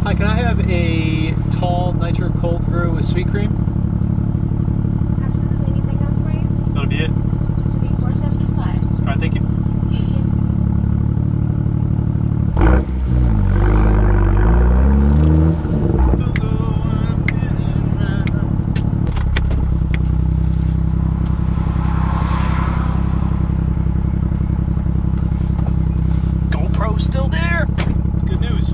Hi, can I have a tall nitro cold brew with sweet cream? Absolutely. Anything else for you? That'll be it. Okay, 475. All right, thank you. GoPro still there. It's good news.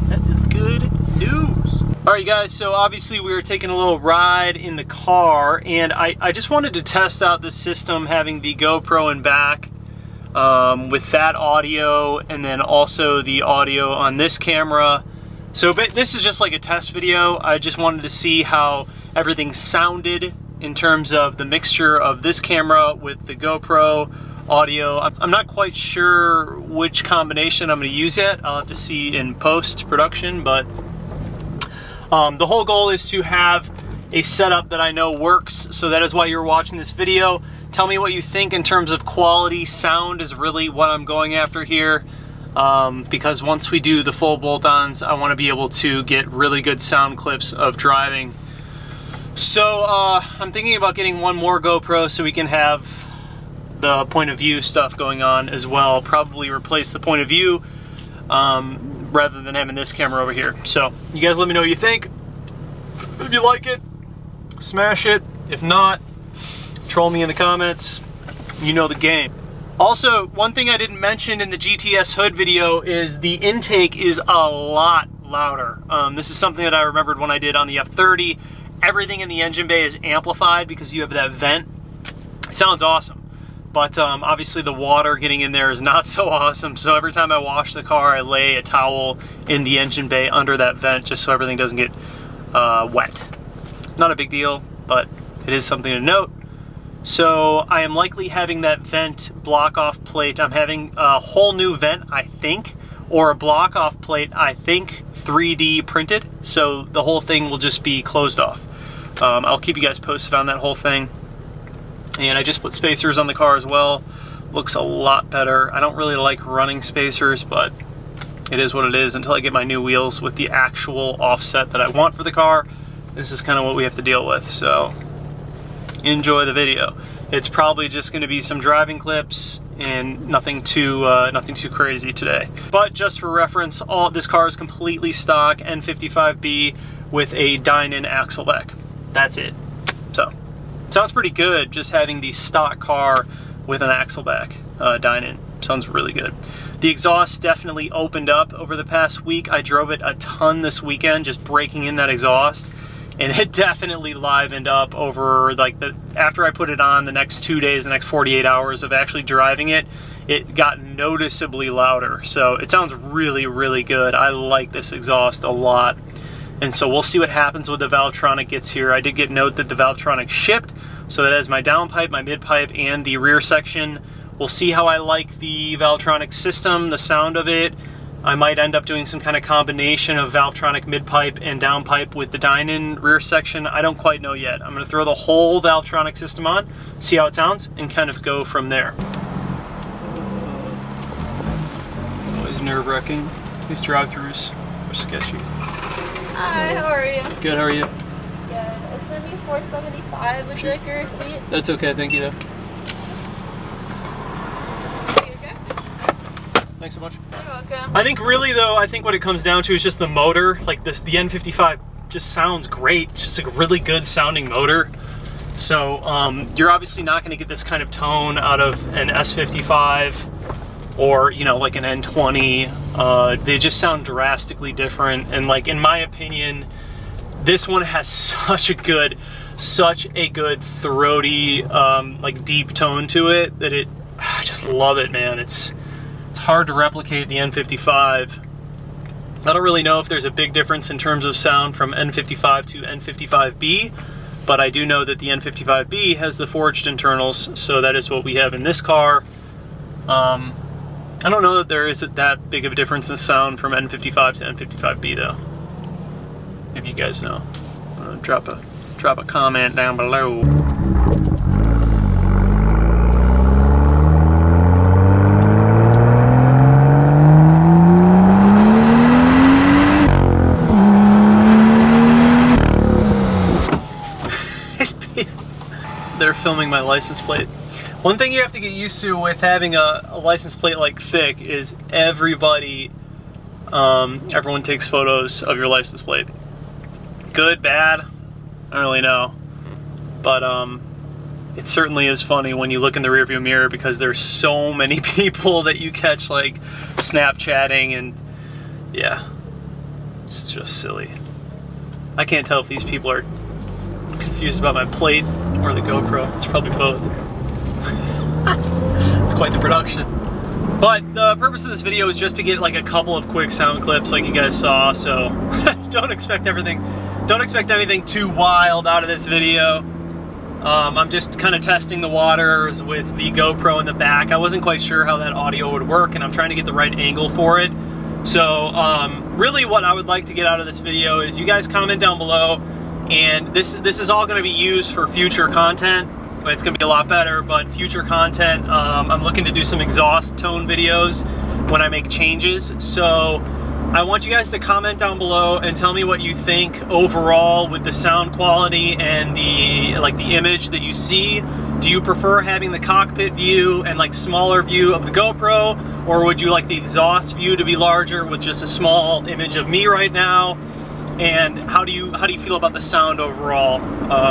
That is good news. All right, you guys, so obviously we were taking a little ride in the car, and I just wanted to test out the system having the GoPro in back with that audio, and then also the audio on this camera. So this is just like a test video. I just wanted to see how everything sounded in terms of the mixture of this camera with the GoPro audio. I'm not quite sure which combination I'm going to use yet. I'll have to see in post-production, but the whole goal is to have a setup that I know works, so that is why you're watching this video. Tell me what you think in terms of quality. Sound is really what I'm going after here, because once we do the full bolt-ons, I want to be able to get really good sound clips of driving. So I'm thinking about getting one more GoPro so we can have the point of view stuff going on as well. Probably replace the point of view rather than having this camera over here. So you guys let me know what you think. If you like it, smash it. If not, troll me in the comments. You know the game. Also, one thing I didn't mention in the GTS hood video is the intake is a lot louder. This is something that I remembered when I did on the F30. Everything in the engine bay is amplified because you have that vent. It sounds awesome. But obviously the water getting in there is not so awesome. So every time I wash the car, I lay a towel in the engine bay under that vent just so everything doesn't get wet. Not a big deal, but it is something to note. So I am likely having that vent block off plate. I'm having a whole new vent, I think, or a block off plate, I think, 3D printed. So the whole thing will just be closed off. I'll keep you guys posted on that whole thing. And I just put spacers on the car as well. Looks a lot better. I don't really like running spacers, but it is what it is until I get my new wheels with the actual offset that I want for the car. This is kind of what we have to deal with, so enjoy the video. It's probably just going to be some driving clips and nothing too crazy today. But just for reference, this car is completely stock N55B with a dine-in axle back. That's it. So sounds pretty good just having the stock car with an axle back dine-in. Sounds really good. The exhaust definitely opened up over the past week. I drove it a ton this weekend, just breaking in that exhaust, and it definitely livened up over after I put it on the next 2 days, the next 48 hours of actually driving it, it got noticeably louder. So it sounds really, really good. I like this exhaust a lot. And so we'll see what happens when the Valvetronic gets here. I did get note that the Valvetronic shipped, so that is my downpipe, my midpipe, and the rear section. We'll see how I like the Valvetronic system, the sound of it. I might end up doing some kind of combination of Valvetronic midpipe and downpipe with the dine-in rear section. I don't quite know yet. I'm going to throw the whole Valvetronic system on, see how it sounds, and kind of go from there. It's always nerve-wracking. These drive-thrus are sketchy. Hi, how are you? Good, how are you? Good. It's going to be $475. Would you like your receipt? That's okay, thank you though. Are you okay? Thanks so much. You're welcome. I think really though, I think what it comes down to is just the motor. Like the N55 just sounds great. It's just like a really good sounding motor. So you're obviously not going to get this kind of tone out of an S55 or, you know, like an N20. They just sound drastically different. And like, in my opinion, this one has such a good throaty, like deep tone to it that I just love it, man. It's hard to replicate the N55. I don't really know if there's a big difference in terms of sound from N55 to N55B, but I do know that the N55B has the forged internals, so that is what we have in this car. I don't know that there is that big of a difference in sound from N55 to N55B though. Maybe you guys know. Drop a comment down below. filming my license plate. One thing you have to get used to with having a license plate like thick is everybody, everyone takes photos of your license plate. Good, bad, I don't really know. But it certainly is funny when you look in the rearview mirror because there's so many people that you catch like Snapchatting, and yeah, it's just silly. I can't tell if these people are confused about my plate or the GoPro. It's probably both. It's quite the production. But the purpose of this video is just to get like a couple of quick sound clips like you guys saw, so don't expect anything too wild out of this video. I'm just kind of testing the waters with the GoPro in the back. I wasn't quite sure how that audio would work, and I'm trying to get the right angle for it. So really what I would like to get out of this video is you guys comment down below, and this is all going to be used for future content. It's going to be a lot better, but future content, I'm looking to do some exhaust tone videos when I make changes. So I want you guys to comment down below and tell me what you think overall with the sound quality and the image that you see. Do you prefer having the cockpit view and like smaller view of the GoPro, or would you like the exhaust view to be larger with just a small image of me right now? And how do you feel about the sound overall?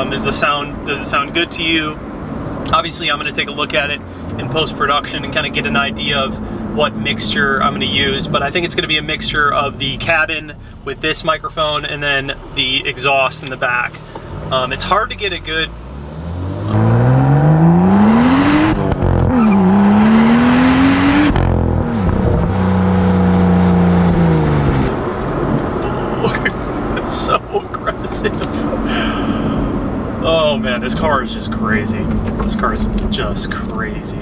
Does it sound good to you? Obviously, I'm going to take a look at it in post-production and kind of get an idea of what mixture I'm going to use, but I think it's going to be a mixture of the cabin with this microphone and then the exhaust in the back. It's hard to get a good it's so aggressive. Oh man, this car is just crazy. This car is just crazy.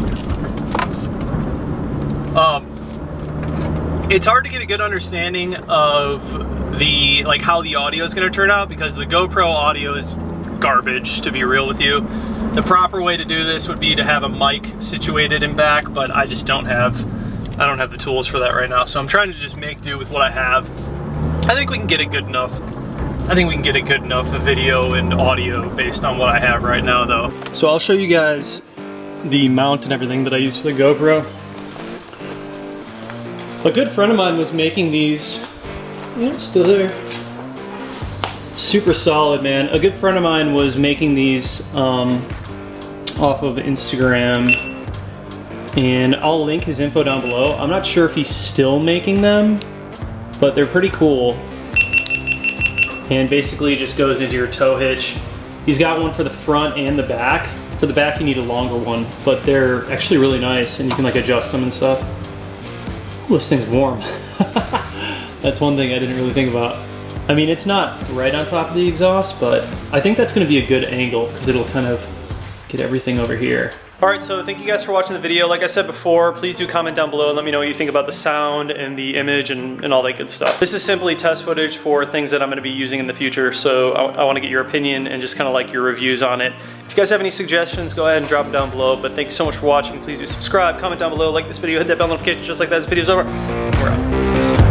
It's hard to get a good understanding of how the audio is going to turn out because the GoPro audio is garbage, to be real with you. The proper way to do this would be to have a mic situated in back, but I just don't have the tools for that right now. So I'm trying to just make do with what I have. I think we can get it good enough. I think we can get a good enough video and audio based on what I have right now though. So I'll show you guys the mount and everything that I use for the GoPro. A good friend of mine was making these, yeah, still there. Super solid, man. A good friend of mine was making these off of Instagram, and I'll link his info down below. I'm not sure if he's still making them, but they're pretty cool. And basically it just goes into your tow hitch. He's got one for the front and the back. For the back you need a longer one, but they're actually really nice and you can like adjust them and stuff. Ooh, this thing's warm. That's one thing I didn't really think about. I mean, it's not right on top of the exhaust, but I think that's gonna be a good angle because it'll kind of get everything over here. All right, so thank you guys for watching the video. Like I said before, please do comment down below and let me know what you think about the sound and the image and all that good stuff. This is simply test footage for things that I'm gonna be using in the future, so I wanna get your opinion and just kinda like your reviews on it. If you guys have any suggestions, go ahead and drop them down below, but thank you so much for watching. Please do subscribe, comment down below, like this video, hit that bell notification just like that. This video's over. We're out.